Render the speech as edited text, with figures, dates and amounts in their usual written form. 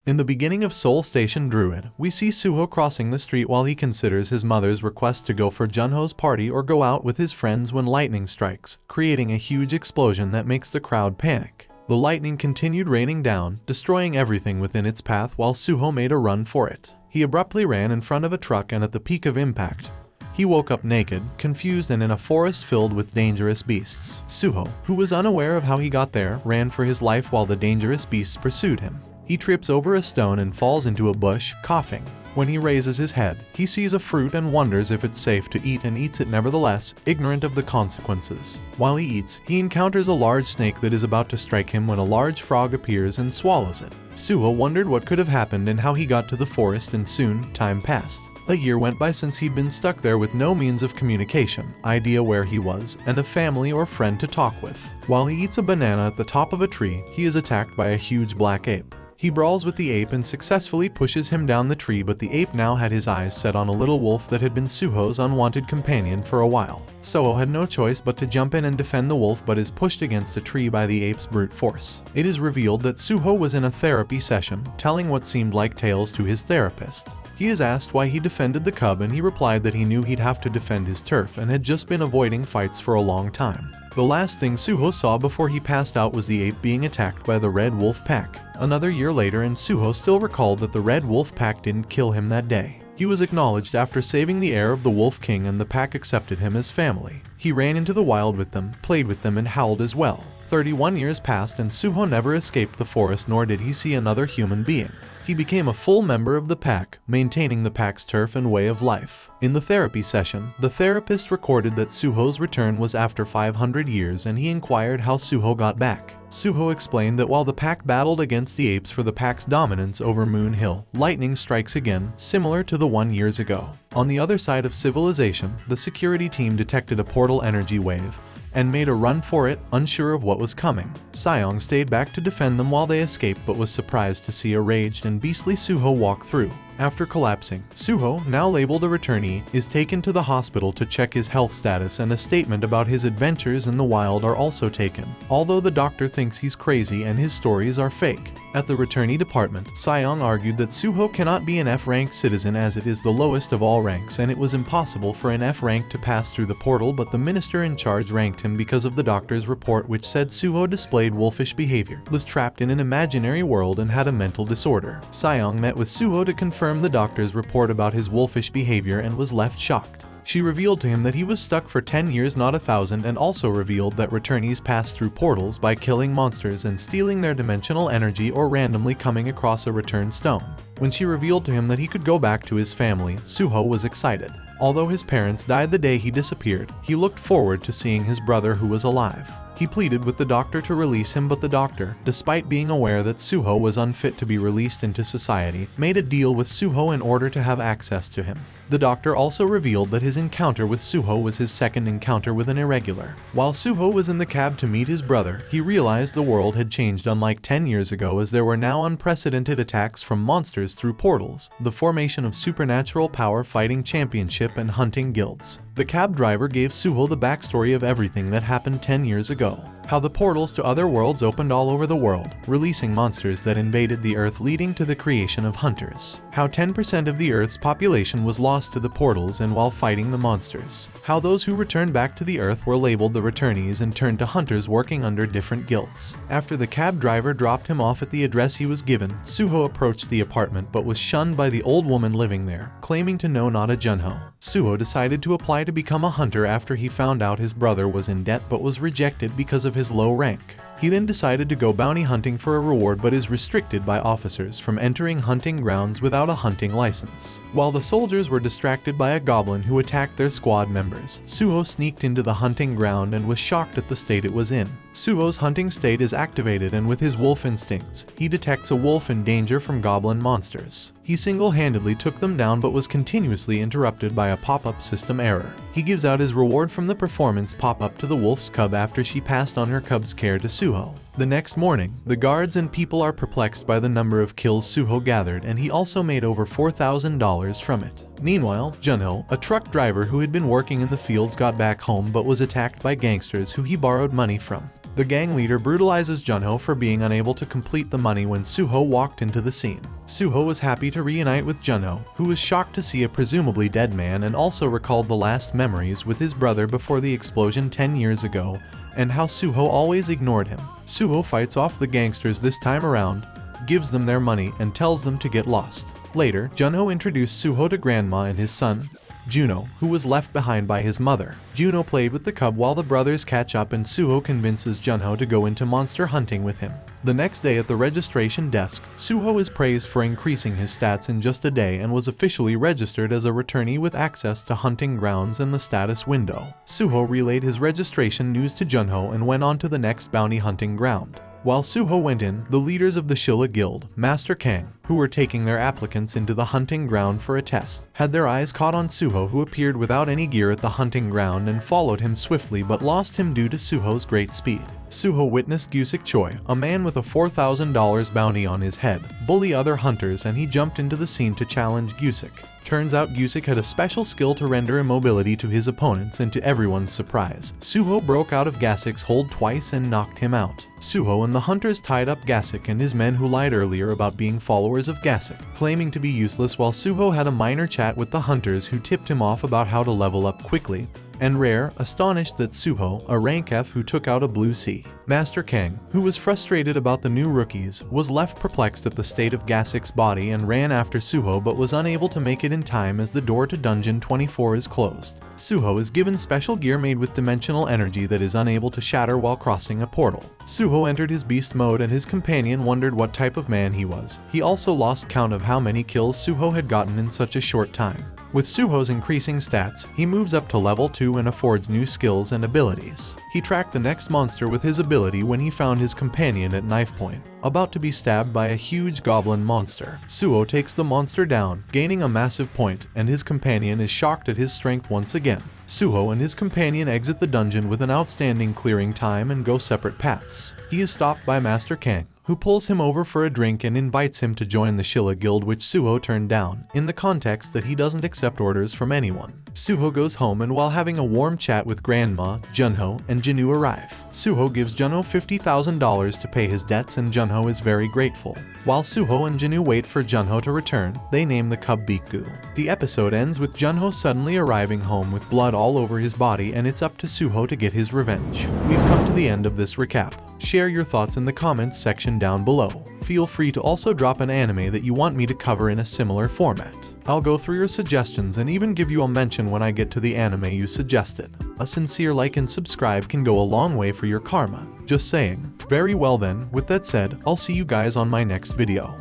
In the beginning of Seoul Station Druid, we see Suho crossing the street while he considers his mother's request to go for Junho's party or go out with his friends when lightning strikes, creating a huge explosion that makes the crowd panic. The lightning continued raining down, destroying everything within its path while Suho made a run for it. He abruptly ran in front of a truck and at the peak of impact, he woke up naked, confused and in a forest filled with dangerous beasts. Suho, who was unaware of how he got there, ran for his life while the dangerous beasts pursued him. He trips over a stone and falls into a bush, coughing. When he raises his head, he sees a fruit and wonders if it's safe to eat and eats it nevertheless, ignorant of the consequences. While he eats, he encounters a large snake that is about to strike him when a large frog appears and swallows it. Suho wondered what could have happened and how he got to the forest, and soon, time passed. A year went by since he'd been stuck there with no means of communication, idea where he was, and a family or friend to talk with. While he eats a banana at the top of a tree, he is attacked by a huge black ape. He brawls with the ape and successfully pushes him down the tree, but the ape now had his eyes set on a little wolf that had been Suho's unwanted companion for a while. Suho had no choice but to jump in and defend the wolf, but is pushed against a tree by the ape's brute force. It is revealed that Suho was in a therapy session, telling what seemed like tales to his therapist. He is asked why he defended the cub and he replied that he knew he'd have to defend his turf and had just been avoiding fights for a long time. The last thing Suho saw before he passed out was the ape being attacked by the Red Wolf Pack. Another year later, and Suho still recalled that the Red Wolf Pack didn't kill him that day. He was acknowledged after saving the heir of the Wolf King, and the pack accepted him as family. He ran into the wild with them, played with them and howled as well. 31 years passed and Suho never escaped the forest, nor did he see another human being. He became a full member of the pack, maintaining the pack's turf and way of life. In the therapy session, the therapist recorded that Suho's return was after 500 years, and he inquired how Suho got back. Suho explained that while the pack battled against the apes for the pack's dominance over Moon Hill, lightning strikes again, similar to the one years ago. On the other side of civilization, the security team detected a portal energy wave and made a run for it, unsure of what was coming. Seong stayed back to defend them while they escaped, but was surprised to see a raged and beastly Suho walk through. After collapsing, Suho, now labeled a returnee, is taken to the hospital to check his health status, and a statement about his adventures in the wild are also taken, although the doctor thinks he's crazy and his stories are fake. At the returnee department, Seong argued that Suho cannot be an F-rank citizen as it is the lowest of all ranks, and it was impossible for an F rank to pass through the portal, but the minister in charge ranked him because of the doctor's report, which said Suho displayed wolfish behavior, was trapped in an imaginary world and had a mental disorder. Seong met with Suho to confirm the doctor's report about his wolfish behavior and was left shocked. She revealed to him that he was stuck for 10 years, not 1,000, and also revealed that returnees pass through portals by killing monsters and stealing their dimensional energy or randomly coming across a return stone. When she revealed to him that he could go back to his family, Suho was excited. Although his parents died the day he disappeared, he looked forward to seeing his brother who was alive. He pleaded with the doctor to release him, but the doctor, despite being aware that Suho was unfit to be released into society, made a deal with Suho in order to have access to him. The doctor also revealed that his encounter with Suho was his second encounter with an irregular. While Suho was in the cab to meet his brother, he realized the world had changed, unlike 10 years ago, as there were now unprecedented attacks from monsters through portals, the formation of supernatural power fighting championship and hunting guilds. The cab driver gave Suho the backstory of everything that happened 10 years ago. How the portals to other worlds opened all over the world, releasing monsters that invaded the Earth, leading to the creation of hunters. How 10% of the Earth's population was lost to the portals and while fighting the monsters. How those who returned back to the Earth were labeled the returnees and turned to hunters working under different guilds. After the cab driver dropped him off at the address he was given, Suho approached the apartment but was shunned by the old woman living there, claiming to know not a Junho. Suho decided to apply to become a hunter after he found out his brother was in debt but was rejected because of his low rank. He then decided to go bounty hunting for a reward but is restricted by officers from entering hunting grounds without a hunting license. While the soldiers were distracted by a goblin who attacked their squad members, Suho sneaked into the hunting ground and was shocked at the state it was in. Suho's hunting state is activated, and with his wolf instincts, he detects a wolf in danger from goblin monsters. He single-handedly took them down but was continuously interrupted by a pop-up system error. He gives out his reward from the performance pop-up to the wolf's cub after she passed on her cub's care to Suho. The next morning, the guards and people are perplexed by the number of kills Suho gathered, and he also made over $4,000 from it. Meanwhile, Junho, a truck driver who had been working in the fields, got back home but was attacked by gangsters who he borrowed money from. The gang leader brutalizes Junho for being unable to complete the money when Suho walked into the scene. Suho was happy to reunite with Junho, who was shocked to see a presumably dead man and also recalled the last memories with his brother before the explosion 10 years ago, and how Suho always ignored him. Suho fights off the gangsters this time around, gives them their money, and tells them to get lost. Later, Junho introduced Suho to Grandma and his son, Juno, who was left behind by his mother. Juno played with the cub while the brothers catch up, and Suho convinces Junho to go into monster hunting with him. The next day at the registration desk, Suho is praised for increasing his stats in just a day and was officially registered as a returnee with access to hunting grounds and the status window. Suho relayed his registration news to Junho and went on to the next bounty hunting ground. While Suho went in, the leaders of the Shilla Guild, Master Kang, who were taking their applicants into the hunting ground for a test, had their eyes caught on Suho, who appeared without any gear at the hunting ground and followed him swiftly but lost him due to Suho's great speed. Suho witnessed Gusik Choi, a man with a $4,000 bounty on his head, bully other hunters, and he jumped into the scene to challenge Gusik. Turns out Gusik had a special skill to render immobility to his opponents, and to everyone's surprise, Suho broke out of Gasik's hold twice and knocked him out. Suho and the hunters tied up Gasik and his men, who lied earlier about being followers of Gasik, claiming to be useless, while Suho had a minor chat with the hunters who tipped him off about how to level up quickly, and Rare, astonished that Suho, a rank F who took out a blue C. Master Kang, who was frustrated about the new rookies, was left perplexed at the state of Gasik's body and ran after Suho but was unable to make it in time as the door to Dungeon 24 is closed. Suho is given special gear made with dimensional energy that is unable to shatter while crossing a portal. Suho entered his beast mode and his companion wondered what type of man he was. He also lost count of how many kills Suho had gotten in such a short time. With Suho's increasing stats, he moves up to level 2 and affords new skills and abilities. He tracked the next monster with his ability when he found his companion at knife point, about to be stabbed by a huge goblin monster. Suho takes the monster down, gaining a massive point, and his companion is shocked at his strength once again. Suho and his companion exit the dungeon with an outstanding clearing time and go separate paths. He is stopped by Master Kang, who pulls him over for a drink and invites him to join the Shilla Guild, which Suho turned down, in the context that he doesn't accept orders from anyone. Suho goes home, and while having a warm chat with Grandma, Junho and Jinu arrive. Suho gives Junho $50,000 to pay his debts, and Junho is very grateful. While Suho and Jinu wait for Junho to return, they name the cub Biku. The episode ends with Junho suddenly arriving home with blood all over his body, and it's up to Suho to get his revenge. We've come to the end of this recap. Share your thoughts in the comments section down below. Feel free to also drop an anime that you want me to cover in a similar format. I'll go through your suggestions and even give you a mention when I get to the anime you suggested. A sincere like and subscribe can go a long way for your karma. Just saying. Very well then, with that said, I'll see you guys on my next video.